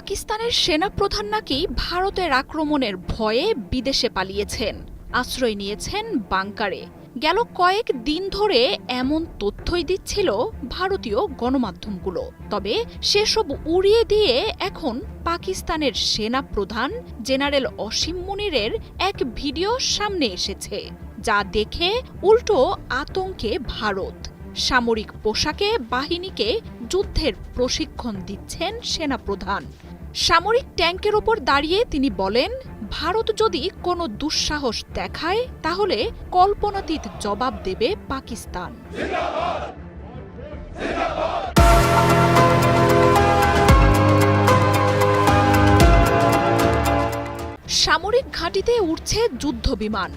পাকিস্তানের সেনাপ্রধান নাকি ভারতের আক্রমণের ভয়ে বিদেশে পালিয়েছেন, আশ্রয় নিয়েছেন বাংকারে। গেল কয়েক দিন ধরে এমন তথ্যই দিচ্ছিল ভারতীয় গণমাধ্যমগুলো। তবে সেসব উড়িয়ে দিয়ে এখন পাকিস্তানের সেনাপ্রধান জেনারেল অসীম মুনিরের এক ভিডিও সামনে এসেছে, যা দেখে উল্টো আতঙ্কে ভারত। সামরিক পোশাকে বাহিনীকে যুদ্ধের প্রশিক্ষণ দিচ্ছেন সেনাপ্রধান। সামরিক ট্যাঙ্কের ওপর দাঁড়িয়ে তিনি বলেন, ভারত যদি কোনো দুঃসাহস দেখায় তাহলে কল্পনাতীত জবাব দেবে পাকিস্তান। সামরিক ঘাঁটিতে উঠছে যুদ্ধবিমান,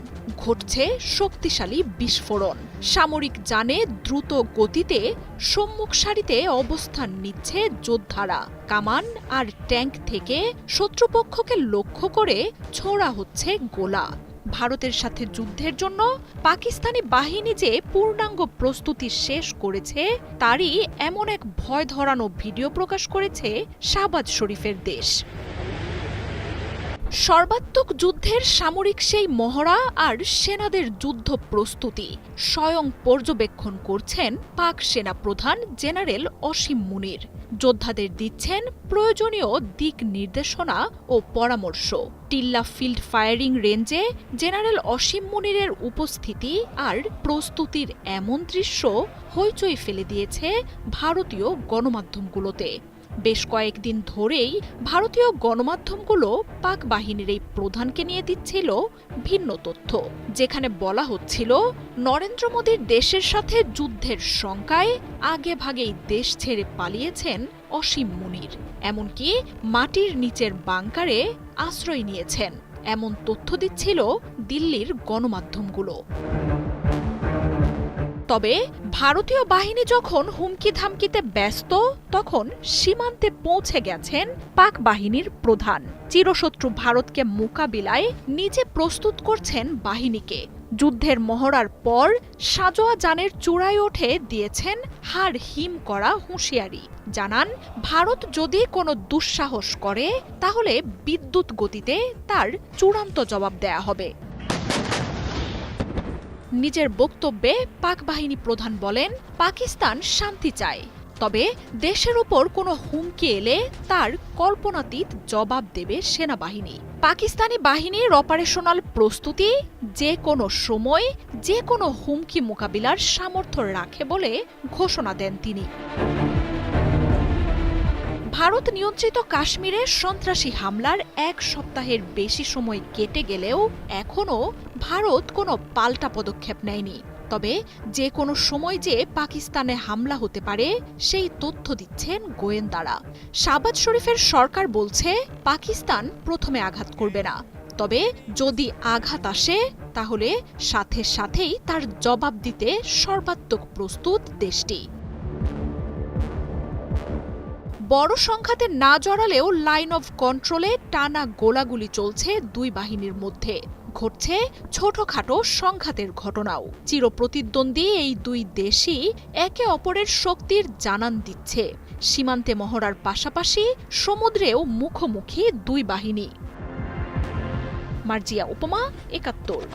ঘটছে শক্তিশালী বিস্ফোরণ। সামরিক যানে দ্রুত গতিতে সম্মুখ সারিতে অবস্থান নিচ্ছে যোদ্ধারা। কামান আর ট্যাঙ্ক থেকে শত্রুপক্ষকে লক্ষ্য করে ছোড়া হচ্ছে গোলা। ভারতের সাথে যুদ্ধের জন্য পাকিস্তানি বাহিনী যে পূর্ণাঙ্গ প্রস্তুতি শেষ করেছে তারই এমন এক ভয় ধরানো ভিডিও প্রকাশ করেছে শাহবাজ শরীফের দেশ। সর্বাত্মক যুদ্ধের সামরিক সেই মহড়া আর সেনাদের যুদ্ধ প্রস্তুতি স্বয়ং পর্যবেক্ষণ করছেন পাক সেনাপ্রধান জেনারেল অসীম মুনির। যোদ্ধাদের দিচ্ছেন প্রয়োজনীয় দিক নির্দেশনা ও পরামর্শ। টিল্লা ফিল্ড ফায়ারিং রেঞ্জে জেনারেল অসীম মুনিরের উপস্থিতি আর প্রস্তুতির এমন দৃশ্য হইচই ফেলে দিয়েছে ভারতীয় গণমাধ্যমগুলোতে। বেশ কয়েকদিন ধরেই ভারতীয় গণমাধ্যমগুলো পাক বাহিনীর এই প্রধানকে নিয়ে দিচ্ছিল ভিন্ন তথ্য, যেখানে বলা হচ্ছিল নরেন্দ্র মোদীর দেশের সাথে যুদ্ধের শঙ্কায় আগেভাগেই দেশ ছেড়ে পালিয়েছেন অসীম মুনির, এমনকি মাটির নিচের বাংকারে আশ্রয় নিয়েছেন। এমন তথ্য দিচ্ছিল দিল্লির গণমাধ্যমগুলো। তবে ভারতীয় বাহিনী যখন হুমকি ধামকিতে ব্যস্ত, তখন সীমান্তে পৌঁছে গেছেন পাক বাহিনীর প্রধান। চিরশত্রু ভারতকে মোকাবিলায় নিজে প্রস্তুত করছেন বাহিনীকে। যুদ্ধের মহড়ার পর সাজোয়া যানের চূড়ায় ওঠে দিয়েছেন হাড় হিম করা হুঁশিয়ারি। জানান, ভারত যদি কোনো দুঃসাহস করে তাহলে বিদ্যুৎ গতিতে তার চূড়ান্ত জবাব দেয়া হবে। নিজের বক্তব্যে পাক বাহিনী প্রধান বলেন, পাকিস্তান শান্তি চায়, তবে দেশের উপর কোনো হুমকি এলে তার কল্পনাতীত জবাব দেবে সেনাবাহিনী। পাকিস্তানি বাহিনীর অপারেশনাল প্রস্তুতি যে কোনো সময় যে কোনো হুমকি মোকাবিলার সামর্থ্য রাখে বলে ঘোষণা দেন তিনি। ভারত নিয়ন্ত্রিত কাশ্মীরে সন্ত্রাসী হামলার এক সপ্তাহের বেশি সময় কেটে গেলেও এখনও ভারত কোনো পাল্টা পদক্ষেপ নেয়নি। তবে যে কোনো সময় যে পাকিস্তানে হামলা হতে পারে সেই তথ্য দিচ্ছেন গোয়েন্দারা। শাহবাজ শরীফের সরকার বলছে পাকিস্তান প্রথমে আঘাত করবে না, তবে যদি আঘাত আসে তাহলে সাথে সাথেই তার জবাব দিতে সর্বাত্মক প্রস্তুত দেশটি। বড় সংঘাতে না জড়ালেও লাইন অফ কন্ট্রোলে টানা গোলাগুলি চলছে দুই বাহিনীর মধ্যে। ঘটছে ছোটখাটো সংঘাতের ঘটনাও। চিরপ্রতিদ্বন্দ্বী এই দুই দেশই একে অপরের শক্তির জানান দিচ্ছে। সীমান্তে মহড়ার পাশাপাশি সমুদ্রেও মুখোমুখি দুই বাহিনী। মার্জিয়া উপমা, ৭১।